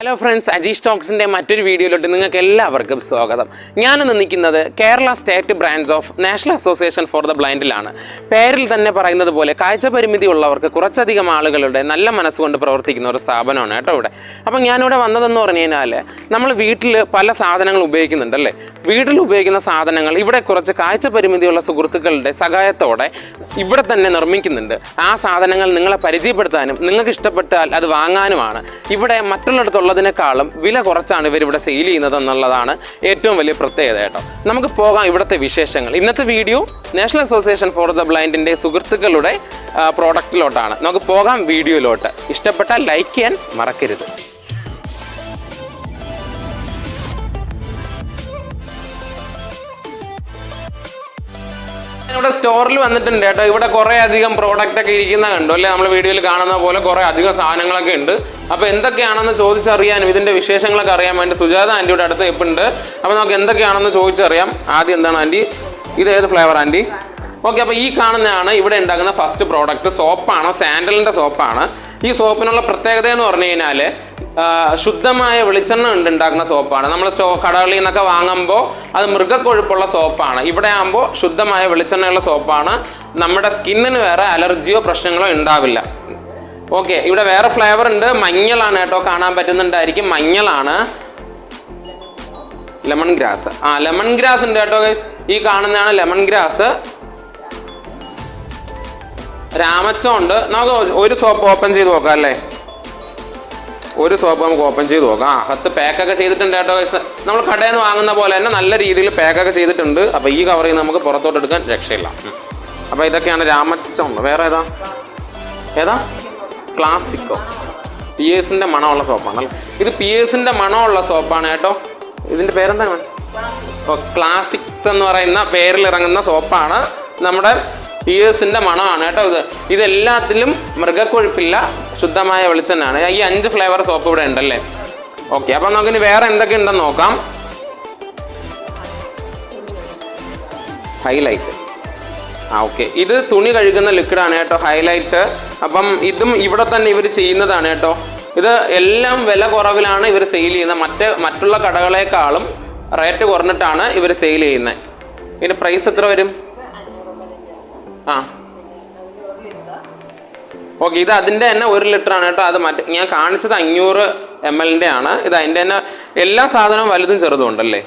Hello friends, Ajeesh ടോക്സിൻ്റെ മറ്റൊരു വീഡിയോയിലോട്ട് നിങ്ങൾക്ക് എല്ലാവർക്കും സ്വാഗതം. ഞാനിന്ന് നിൽക്കുന്നത് Kerala state branch of National Association for the ബ്ലൈൻഡിലാണ്. പേരിൽ തന്നെ പറയുന്നത് പോലെ കാഴ്ചപരിമിതി ഉള്ളവർക്ക് കുറച്ചധികം ആളുകളുടെ നല്ല മനസ്സുകൊണ്ട് പ്രവർത്തിക്കുന്ന ഒരു സ്ഥാപനമാണ് കേട്ടോ ഇവിടെ. അപ്പം ഞാനിവിടെ വന്നതെന്ന് പറഞ്ഞു കഴിഞ്ഞാൽ നമ്മൾ വീട്ടിൽ പല സാധനങ്ങൾ ഉപയോഗിക്കുന്നുണ്ടല്ലേ. വീട്ടിൽ ഉപയോഗിക്കുന്ന സാധനങ്ങൾ ഇവിടെ കുറച്ച് കാഴ്ചപരിമിതിയുള്ള സുഹൃത്തുക്കളുടെ സഹായത്തോടെ ഇവിടെ തന്നെ നിർമ്മിക്കുന്നുണ്ട്. ആ സാധനങ്ങൾ നിങ്ങളെ പരിചയപ്പെടുത്താനും നിങ്ങൾക്ക് ഇഷ്ടപ്പെട്ടാൽ അത് വാങ്ങാനുമാണ്. ഇവിടെ മറ്റുള്ളിടത്തുള്ളതിനേക്കാളും വില കുറച്ചാണ് ഇവരിവിടെ സെയിൽ ചെയ്യുന്നത് എന്നുള്ളതാണ് ഏറ്റവും വലിയ പ്രത്യേകത കേട്ടോ. നമുക്ക് പോകാം ഇവിടുത്തെ വിശേഷങ്ങൾ. ഇന്നത്തെ video National Association for the ബ്ലൈൻഡിൻ്റെ സുഹൃത്തുക്കളുടെ പ്രോഡക്റ്റിലോട്ടാണ്. നമുക്ക് പോകാം വീഡിയോയിലോട്ട്. ഇഷ്ടപ്പെട്ടാൽ ലൈക്ക് ചെയ്യാൻ മറക്കരുത്. ഇവിടെ സ്റ്റോറിൽ വന്നിട്ടുണ്ട് കേട്ടോ. ഇവിടെ കുറേ അധികം പ്രോഡക്റ്റ് ഒക്കെ ഇരിക്കുന്ന കണ്ടു അല്ലേ. നമ്മൾ വീഡിയോയിൽ കാണുന്ന പോലെ കുറേ അധികം സാധനങ്ങളൊക്കെ ഉണ്ട്. അപ്പോൾ എന്തൊക്കെയാണെന്ന് ചോദിച്ചറിയാനും ഇതിൻ്റെ വിശേഷങ്ങളൊക്കെ അറിയാൻ വേണ്ടി സുജാത ആൻറ്റിയുടെ അടുത്ത് എപ്പുണ്ട്. അപ്പോൾ നമുക്ക് എന്തൊക്കെയാണെന്ന് ചോദിച്ചറിയാം. ആദ്യം എന്താണ് ആൻറ്റി, ഇത് ഏത് ഫ്ലേവർ ആൻറ്റി? ഓക്കെ, അപ്പോൾ ഈ കാണുന്നതാണ് ഇവിടെ ഉണ്ടാക്കുന്ന ഫസ്റ്റ് പ്രോഡക്റ്റ്. സോപ്പാണ്, സാൻഡലിൻ്റെ സോപ്പാണ്. ഈ സോപ്പിനുള്ള പ്രത്യേകത എന്ന് പറഞ്ഞു കഴിഞ്ഞാൽ ശുദ്ധമായ വെളിച്ചെണ്ണ ഉണ്ടാക്കുന്ന സോപ്പാണ്. നമ്മൾ കടകളിൽ നിന്നൊക്കെ വാങ്ങുമ്പോൾ അത് മൃഗക്കൊഴുപ്പുള്ള സോപ്പാണ്. ഇവിടെ ആകുമ്പോൾ ശുദ്ധമായ വെളിച്ചെണ്ണയുള്ള സോപ്പാണ്. നമ്മുടെ സ്കിന്നിന് വേറെ അലർജിയോ പ്രശ്നങ്ങളോ ഉണ്ടാവില്ല. ഓക്കെ, ഇവിടെ വേറെ ഫ്ലേവർ ഉണ്ട്. മഞ്ഞളാണ് കേട്ടോ, കാണാൻ പറ്റുന്നുണ്ടായിരിക്കും. മഞ്ഞളാണ്, ലെമൺ ഗ്രാസ്. ലെമൺ ഗ്രാസ് ഉണ്ട് കേട്ടോ ഗൈസ്. ഈ കാണുന്നതാണ് ലെമൺ ഗ്രാസ്. രാമച്ചം ഉണ്ട്. നമുക്ക് ഒരു സോപ്പ് ഓപ്പൺ ചെയ്ത് നോക്കാം അല്ലേ. ഒരു സോപ്പ് നമുക്ക് ഓപ്പൺ ചെയ്ത് നോക്കാം. അകത്ത് പാക്കൊക്കെ ചെയ്തിട്ടുണ്ട് കേട്ടോ ഗൈസ്. നമ്മൾ കടയിൽ നിന്ന് വാങ്ങുന്ന പോലെ തന്നെ നല്ല രീതിയിൽ പാക്കൊക്കെ ചെയ്തിട്ടുണ്ട്. അപ്പോൾ ഈ കവറിൽ നിന്ന് നമുക്ക് പുറത്തോട്ട് എടുക്കാൻ രക്ഷയില്ല. അപ്പോൾ ഇതൊക്കെയാണ് രാമച്ചം. വേറെ ഏതാ ക്ലാസിക്കോ, പിയേഴ്സിൻ്റെ മണമുള്ള സോപ്പാണ്. ഇത് പിയേഴ്സിൻ്റെ മണമുള്ള സോപ്പാണ് കേട്ടോ. ഇതിൻ്റെ പേരെന്താണ്? ക്ലാസിക്സ് എന്ന് പറയുന്ന പേരിൽ ഇറങ്ങുന്ന സോപ്പാണ്. നമ്മുടെ പിയേഴ്സിൻ്റെ മണമാണ് കേട്ടോ. ഇതെല്ലാത്തിലും മൃഗക്കൊഴുപ്പില്ല, ശുദ്ധമായ വെളിച്ചെണ്ണയാണ്. ഈ 5 ഫ്ലേവർ സോപ്പ് ഇവിടെ ഉണ്ടല്ലേ. ഓക്കെ, അപ്പം നമുക്കിനി വേറെ എന്തൊക്കെ ഉണ്ടെന്ന് നോക്കാം. ഹൈലൈറ്റ്. ഓക്കെ, ഇത് തുണി കഴുകുന്ന ലിക്വിഡാണ് കേട്ടോ, ഹൈലൈറ്റ്. അപ്പം ഇതും ഇവിടെ തന്നെ ഇവർ ചെയ്യുന്നതാണ് കേട്ടോ. ഇത് എല്ലാം വില കുറവിലാണ് ഇവർ സെയിൽ ചെയ്യുന്നത്. മറ്റുള്ള കടകളെക്കാളും റേറ്റ് കുറഞ്ഞിട്ടാണ് ഇവർ സെയിൽ ചെയ്യുന്നത്. ഇതിൻ്റെ പ്രൈസ് എത്ര വരും? ഓക്കെ, ഇത് അതിൻ്റെ തന്നെ 1 ലിറ്ററാണ് കേട്ടോ. അത് ഞാൻ കാണിച്ചത് 500 ml ആണ്. ഇത് അതിൻ്റെ തന്നെ എല്ലാ സാധനവും വലുതും ചെറുതും ഉണ്ടല്ലേ.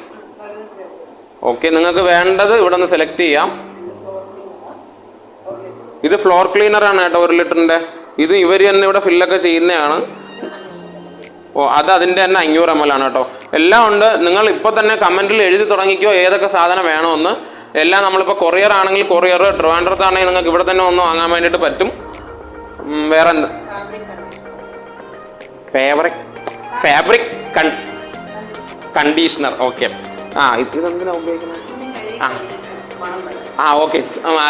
ഓക്കെ, നിങ്ങൾക്ക് വേണ്ടത് ഇവിടെ നിന്ന് സെലക്ട് ചെയ്യാം. ഇത് ഫ്ലോർ ക്ലീനറാണ് കേട്ടോ, 1 ലിറ്ററിൻ്റെ. ഇത് ഇവർ തന്നെ ഇവിടെ ഫില്ലൊക്കെ ചെയ്യുന്നതാണ്. അത് അതിൻ്റെ തന്നെ 500 ml ആണ് കേട്ടോ. എല്ലാം ഉണ്ട്. നിങ്ങൾ ഇപ്പോൾ തന്നെ കമൻറ്റിൽ എഴുതി തുടങ്ങിക്കോ ഏതൊക്കെ സാധനം വേണമെന്ന്. എല്ലാം നമ്മളിപ്പോൾ കൊറിയർ ആണെങ്കിൽ കൊറിയർ, ട്രിവാൻഡ്രത്താണെങ്കിൽ നിങ്ങൾക്ക് ഇവിടെ തന്നെ ഒന്ന് വാങ്ങാൻ വേണ്ടിയിട്ട് പറ്റും. വേറെ എന്ത്? Fabric conditioner. ഓക്കെ, ഇതെന്തിനാ ഉപയോഗിക്കുന്നത്? ഓക്കെ,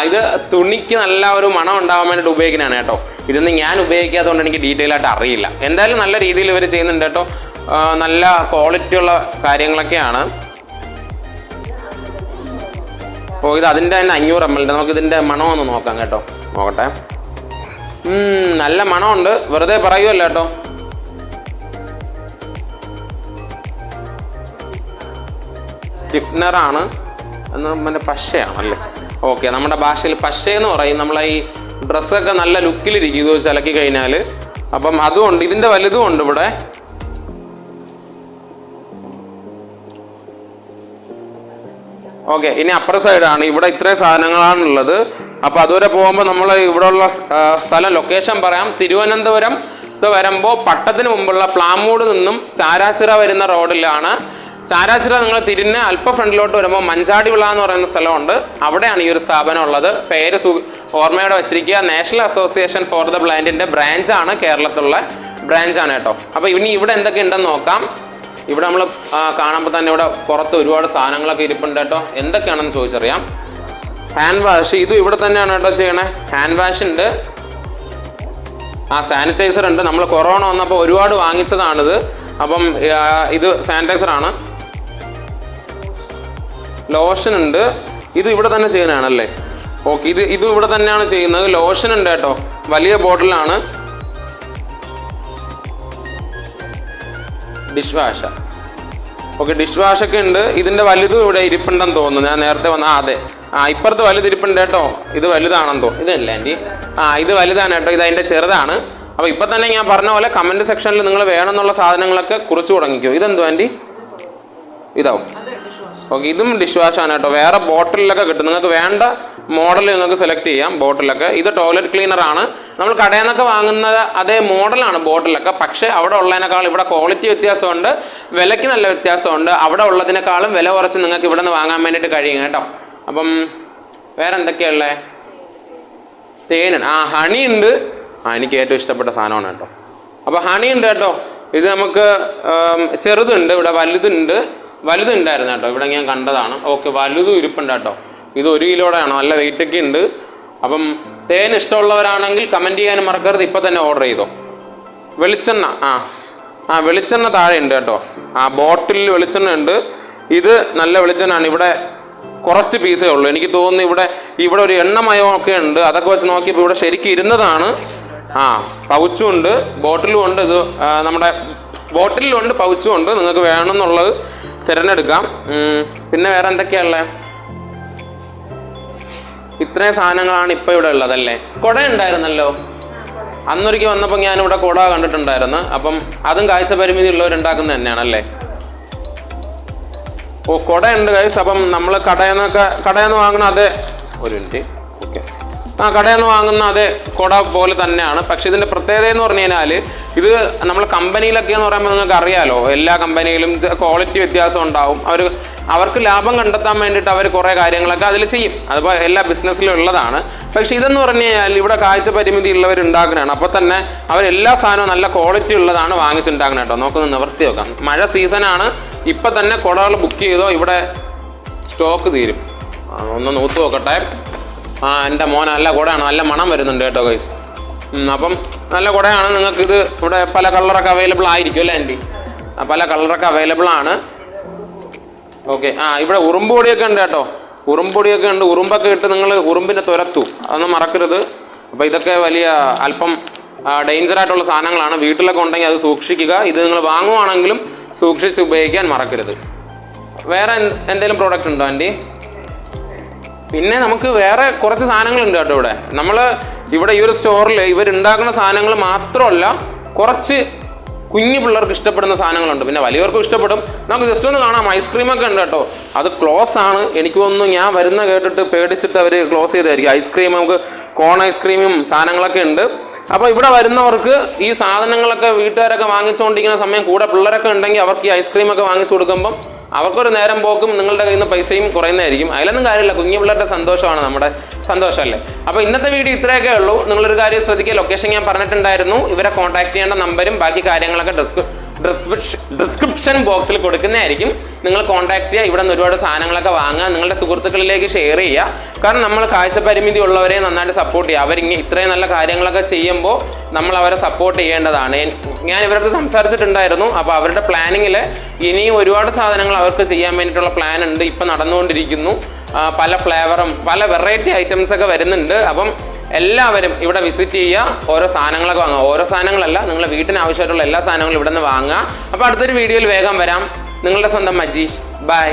ഇത് തുണിക്ക് നല്ല ഒരു മണം ഉണ്ടാവാൻ വേണ്ടിയിട്ട് ഉപയോഗിക്കുന്നതാണ് കേട്ടോ. ഇതൊന്നും ഞാൻ ഉപയോഗിക്കാത്തതുകൊണ്ട് എനിക്ക് ഡീറ്റെയിൽ ആയിട്ട് അറിയില്ല. എന്തായാലും നല്ല രീതിയിൽ ഇവർ ചെയ്യുന്നുണ്ട് കേട്ടോ. നല്ല ക്വാളിറ്റി ഉള്ള കാര്യങ്ങളൊക്കെയാണ്. ഇത് അതിൻ്റെ തന്നെ 500 ml. നമുക്ക് ഇതിൻ്റെ മണമൊന്ന് നോക്കാം കേട്ടോ. നോക്കട്ടെ. നല്ല മണമുണ്ട്, വെറുതെ പറയുമല്ലോ കേട്ടോ. സ്റ്റിഫ്നറാണ് പിന്നെ പശയാണല്ലേ. ഓക്കെ, നമ്മുടെ ഭാഷയിൽ പശയെന്ന് പറയും. നമ്മളെ ഈ ഡ്രസ്സൊക്കെ നല്ല ലുക്കിലിരിക്കും ഇത് ചിലക്കി കഴിഞ്ഞാൽ. അപ്പം അതുകൊണ്ട് ഇതിൻ്റെ വലുതും ഉണ്ട് ഇവിടെ. ഓക്കെ, ഇനി അപ്പുറ സൈഡാണ്. ഇവിടെ ഇത്രയും സാധനങ്ങളാണുള്ളത്. അപ്പോൾ അതുവരെ പോകുമ്പോൾ നമ്മൾ ഇവിടെയുള്ള സ്ഥലം ലൊക്കേഷൻ പറയാം. തിരുവനന്തപുരം വരുമ്പോൾ പട്ടത്തിന് മുമ്പുള്ള പ്ലാമൂട് നിന്നും ചാരാച്ചിറ വരുന്ന റോഡിലാണ്. ചാരാച്ചിറ നിങ്ങൾ തിരിഞ്ഞ് അല്പ ഫ്രണ്ടിലോട്ട് വരുമ്പോൾ മഞ്ചാടിവിള എന്ന് പറയുന്ന സ്ഥലമുണ്ട്. അവിടെയാണ് ഈ ഒരു സ്ഥാപനം ഉള്ളത്. പേര് ഓർമ്മയോടെ വെച്ചിരിക്കുക. നാഷണൽ അസോസിയേഷൻ ഫോർ ദ ബ്ലൈൻഡിൻ്റെ ബ്രാഞ്ചാണ്, കേരളത്തിലുള്ള ബ്രാഞ്ചാണ് കേട്ടോ. അപ്പോൾ ഇനി ഇവിടെ എന്തൊക്കെ ഉണ്ടെന്ന് നോക്കാം. ഇവിടെ നമ്മൾ കാണുമ്പോൾ തന്നെ ഇവിടെ പുറത്ത് ഒരുപാട് സാധനങ്ങളൊക്കെ ഇരിപ്പുണ്ട് കേട്ടോ. എന്തൊക്കെയാണെന്ന് ചോദിച്ചറിയാം. ഹാൻഡ് വാഷ്, ഇതും ഇവിടെ തന്നെയാണ് കേട്ടോ ചെയ്യണേ. ഹാൻഡ് വാഷ് ഉണ്ട്, സാനിറ്റൈസർ ഉണ്ട്. നമ്മൾ കൊറോണ വന്നപ്പോൾ ഒരുപാട് വാങ്ങിച്ചതാണിത്. അപ്പം ഇത് സാനിറ്റൈസറാണ്. ലോഷൻ ഉണ്ട്. ഇത് ഇവിടെ തന്നെ ചെയ്യുന്നതാണല്ലേ. ഓക്കെ, ഇത് ഇവിടെ തന്നെയാണ് ചെയ്യുന്നത്. ലോഷൻ ഉണ്ട് കേട്ടോ, വലിയ ബോട്ടിലാണ്. Dish wash. ഓക്കെ, ഡിഷ് വാഷൊക്കെ ഉണ്ട്. ഇതിൻ്റെ വലുതും ഇവിടെ ഇരിപ്പുണ്ടെന്ന് തോന്നുന്നു. ഞാൻ നേരത്തെ വന്ന അതെ, ഇപ്പുറത്ത് വലുത് ഇരിപ്പുണ്ട് കേട്ടോ. ഇത് വലുതാണെന്ന് തോന്നുന്നു. ഇതല്ലേ ആൻറ്റി? ഇത് വലുതാണ് കേട്ടോ. ഇത് അതിൻ്റെ ചെറുതാണ്. അപ്പോൾ ഇപ്പം തന്നെ ഞാൻ പറഞ്ഞ പോലെ കമൻറ്റ് സെക്ഷനിൽ നിങ്ങൾ വേണമെന്നുള്ള സാധനങ്ങളൊക്കെ കുറിച്ച് തുടങ്ങിക്കോ. ഇതെന്തോ ആൻറ്റി? ഇതാവും. ഓക്കെ, ഇതും ഡിഷ് വാഷാണ് കേട്ടോ. വേറെ ബോട്ടിലൊക്കെ കിട്ടും. നിങ്ങൾക്ക് വേണ്ട മോഡൽ നിങ്ങൾക്ക് സെലക്ട് ചെയ്യാം ബോട്ടിലൊക്കെ. ഇത് ടോയ്ലറ്റ് ക്ലീനറാണ്. നമ്മൾ കടയിൽ നിന്നൊക്കെ വാങ്ങുന്നത് അതേ മോഡലാണ് ബോട്ടിലൊക്കെ. പക്ഷേ അവിടെ ഉള്ളതിനേക്കാൾ ഇവിടെ ക്വാളിറ്റി വ്യത്യാസമുണ്ട്, വിലയ്ക്ക് നല്ല വ്യത്യാസമുണ്ട്. അവിടെ ഉള്ളതിനേക്കാളും വില കുറച്ച് നിങ്ങൾക്ക് ഇവിടെ നിന്ന് വാങ്ങാൻ വേണ്ടിയിട്ട് കഴിയും കേട്ടോ. അപ്പം വേറെ എന്തൊക്കെയുള്ളത്? തേൻ, ഹണി ഉണ്ട്. എനിക്ക് ഏറ്റവും ഇഷ്ടപ്പെട്ട സാധനമാണ് കേട്ടോ. അപ്പോൾ ഹണി ഉണ്ട് കേട്ടോ. ഇത് നമുക്ക് ചെറുതുണ്ട്, ഇവിടെ വലുതുണ്ടായിരുന്നു കേട്ടോ. ഇവിടെ ഞാൻ കണ്ടതാണ്. ഓക്കെ, വലുതും ഇരിപ്പുണ്ട് കേട്ടോ. ഇത് 1 കിലോയുടെയാണ്, നല്ല വെയിറ്റൊക്കെ ഉണ്ട്. അപ്പം തേൻ ഇഷ്ടമുള്ളവരാണെങ്കിൽ കമൻറ്റ് ചെയ്യാനും മറക്കരുത്. ഇപ്പം തന്നെ ഓർഡർ ചെയ്തോ. വെളിച്ചെണ്ണ, വെളിച്ചെണ്ണ താഴെ ഉണ്ട് കേട്ടോ. ബോട്ടിലിൽ വെളിച്ചെണ്ണ ഉണ്ട്. ഇത് നല്ല വെളിച്ചെണ്ണയാണ്. ഇവിടെ കുറച്ച് പീസേ ഉള്ളൂ. എനിക്ക് തോന്നുന്നു ഇവിടെ ഒരു എണ്ണമയമൊക്കെ ഉണ്ട്. അതൊക്കെ വെച്ച് നോക്കിയപ്പോൾ ഇവിടെ ശരിക്കും ഇരുന്നതാണ്. പൗച്ചും ഉണ്ട്, ബോട്ടിലും ഉണ്ട്. ഇത് നമ്മുടെ ബോട്ടിലുണ്ട്, പൗച്ചും ഉണ്ട്. നിങ്ങൾക്ക് വേണമെന്നുള്ളത് തിരഞ്ഞെടുക്കാം. പിന്നെ വേറെ എന്തൊക്കെയാണുള്ളത്? ഇത്രയും സാധനങ്ങളാണ് ഇപ്പോൾ ഇവിടെ ഉള്ളതല്ലേ. കുട ഉണ്ടായിരുന്നല്ലോ അന്നൊരിക്കൽ വന്നപ്പോൾ ഞാനിവിടെ കുട കണ്ടിട്ടുണ്ടായിരുന്നു. അപ്പം അതും കാഴ്ച പരിമിതി ഉള്ളവരുണ്ടാക്കുന്നത് തന്നെയാണല്ലേ. കുട ഉണ്ട് ഗൈസ്. അപ്പം നമ്മൾ കടയിൽ നിന്ന് വാങ്ങുന്ന അതേ ഒരു മിനിറ്റ്. ഓക്കെ, കടയിൽ നിന്ന് വാങ്ങുന്ന അതേ കുട പോലെ തന്നെയാണ്. പക്ഷെ ഇതിൻ്റെ പ്രത്യേകത എന്ന് പറഞ്ഞു കഴിഞ്ഞാൽ ഇത് നമ്മൾ കമ്പനിയിലൊക്കെ എന്ന് പറയുമ്പോൾ നിങ്ങൾക്ക് അറിയാലോ, എല്ലാ കമ്പനിയിലും ക്വാളിറ്റി വ്യത്യാസം ഉണ്ടാവും. അവർക്ക് ലാഭം കണ്ടെത്താൻ വേണ്ടിയിട്ട് അവർ കുറേ കാര്യങ്ങളൊക്കെ അതിൽ ചെയ്യും. അതിപ്പോൾ എല്ലാ ബിസിനസ്സിലും ഉള്ളതാണ്. പക്ഷേ ഇതെന്ന് പറഞ്ഞു കഴിഞ്ഞാൽ ഇവിടെ കാഴ്ച പരിമിതി ഉള്ളവർ ഉണ്ടാക്കുന്നതാണ്. അപ്പോൾ തന്നെ അവരെല്ലാ സാധനവും നല്ല ക്വാളിറ്റി ഉള്ളതാണ് വാങ്ങിച്ചുണ്ടാക്കുന്നത് കേട്ടോ. നമുക്കൊന്ന് നിവർത്തി നോക്കാം. മഴ സീസണാണ്. ഇപ്പം തന്നെ കുടകൾ ബുക്ക് ചെയ്തോ, ഇവിടെ സ്റ്റോക്ക് തീരും. ഒന്ന് നൂത്ത് നോക്കട്ടെ. എൻ്റെ മോൻ നല്ല കുടയാണ്, നല്ല മണം വരുന്നുണ്ട് കേട്ടോ ഗൈസ്. അപ്പം നല്ല കുടയാണ്. നിങ്ങൾക്കിത് ഇവിടെ പല കളറൊക്കെ അവൈലബിൾ ആയിരിക്കും അല്ലേ ആൻറ്റി? പല കളറൊക്കെ അവൈലബിൾ ആണ്. ഓക്കെ, ഇവിടെ ഉറുമ്പ് പൊടിയൊക്കെ ഉണ്ട് കേട്ടോ. ഉറുമ്പൊടിയൊക്കെ ഉണ്ട്. ഉറുമ്പൊക്കെ ഇട്ട് നിങ്ങൾ ഉറുമ്പിനെ തുരത്തു, അതൊന്നും മറക്കരുത്. അപ്പോൾ ഇതൊക്കെ വലിയ അല്പം ഡേഞ്ചറായിട്ടുള്ള സാധനങ്ങളാണ്. വീട്ടിലൊക്കെ ഉണ്ടെങ്കിൽ അത് സൂക്ഷിക്കുക. ഇത് നിങ്ങൾ വാങ്ങുവാണെങ്കിലും സൂക്ഷിച്ച് ഉപയോഗിക്കാൻ മറക്കരുത്. വേറെ എന്തെങ്കിലും പ്രോഡക്റ്റ് ഉണ്ടോ ആൻറ്റി? പിന്നെ നമുക്ക് വേറെ കുറച്ച് സാധനങ്ങളുണ്ട് കേട്ടോ. ഇവിടെ ഈ ഒരു സ്റ്റോറിൽ ഇവരുണ്ടാക്കുന്ന സാധനങ്ങൾ മാത്രമല്ല, കുറച്ച് കുഞ്ഞു പിള്ളേർക്ക് ഇഷ്ടപ്പെടുന്ന സാധനങ്ങളുണ്ട്. പിന്നെ വലിയവർക്കും ഇഷ്ടപ്പെടും. നമുക്ക് ജസ്റ്റ് ഒന്ന് കാണാം. ഐസ്ക്രീമൊക്കെ ഉണ്ട് കേട്ടോ. അത് ക്ലോസ് ആണ്. എനിക്ക് തോന്നുന്നു ഞാൻ വരുന്ന കേട്ടിട്ട് പേടിച്ചിട്ട് അവർ ക്ലോസ് ചെയ്തായിരിക്കും. ഐസ്ക്രീം, നമുക്ക് കോൺ ഐസ്ക്രീമും സാധനങ്ങളൊക്കെ ഉണ്ട്. അപ്പോൾ ഇവിടെ വരുന്നവർക്ക് ഈ സാധനങ്ങളൊക്കെ വീട്ടുകാരൊക്കെ വാങ്ങിച്ചുകൊണ്ടിരിക്കുന്ന സമയം കൂടെ പിള്ളേരൊക്കെ ഉണ്ടെങ്കിൽ അവർക്ക് ഈ ഐസ്ക്രീമൊക്കെ വാങ്ങിച്ചു കൊടുക്കുമ്പം അവർക്കൊരു നേരം പോക്കും നിങ്ങളുടെ കയ്യിൽ നിന്ന് പൈസയും കുറയുന്നതായിരിക്കും. അതിലൊന്നും കാര്യമില്ല. കുഞ്ഞു പിള്ളേരുടെ സന്തോഷമാണ് നമ്മുടെ സന്തോഷമല്ലേ. അപ്പോൾ ഇന്നത്തെ വീഡിയോ ഇത്രയൊക്കെ ഉള്ളൂ. നിങ്ങളൊരു കാര്യം ശ്രദ്ധിക്കുക. ലൊക്കേഷൻ ഞാൻ പറഞ്ഞിട്ടുണ്ടായിരുന്നു. ഇവരെ കോൺടാക്ട് ചെയ്യേണ്ട നമ്പരും ബാക്കി കാര്യങ്ങളൊക്കെ ഡിസ്ക്രിപ്ഷൻ ബോക്സിൽ കൊടുക്കുന്നതായിരിക്കും. നിങ്ങൾ കോൺടാക്ട് ചെയ്യുക. ഇവിടെ നിന്ന് ഒരുപാട് സാധനങ്ങളൊക്കെ വാങ്ങുക. നിങ്ങളുടെ സുഹൃത്തുക്കളിലേക്ക് ഷെയർ ചെയ്യുക. കാരണം നമ്മൾ കാഴ്ച പരിമിതി ഉള്ളവരെ നന്നായിട്ട് സപ്പോർട്ട് ചെയ്യുക. ഇത്രയും നല്ല കാര്യങ്ങളൊക്കെ ചെയ്യുമ്പോൾ നമ്മൾ അവരെ സപ്പോർട്ട് ചെയ്യേണ്ടതാണ്. ഞാൻ ഇവരടുത്ത് സംസാരിച്ചിട്ടുണ്ടായിരുന്നു. അപ്പോൾ അവരുടെ പ്ലാനിങ്ങിൽ ഇനിയും ഒരുപാട് സാധനങ്ങൾ അവർക്ക് ചെയ്യാൻ വേണ്ടിയിട്ടുള്ള പ്ലാൻ ഉണ്ട്. ഇപ്പം നടന്നുകൊണ്ടിരിക്കുന്നു. പല ഫ്ലേവറും പല വെറൈറ്റി ഐറ്റംസൊക്കെ വരുന്നുണ്ട്. അപ്പം എല്ലാവരും ഇവിടെ വിസിറ്റ് ചെയ്യുക. ഓരോ സാധനങ്ങളൊക്കെ വാങ്ങുക. ഓരോ സാധനങ്ങളല്ല, നിങ്ങളുടെ വീട്ടിന് ആവശ്യമായിട്ടുള്ള എല്ലാ സാധനങ്ങളും ഇവിടെ നിന്ന് വാങ്ങുക. അപ്പോൾ അടുത്തൊരു വീഡിയോയിൽ വേഗം വരാം. നിങ്ങളുടെ സ്വന്തം മജീഷ്. ബൈ.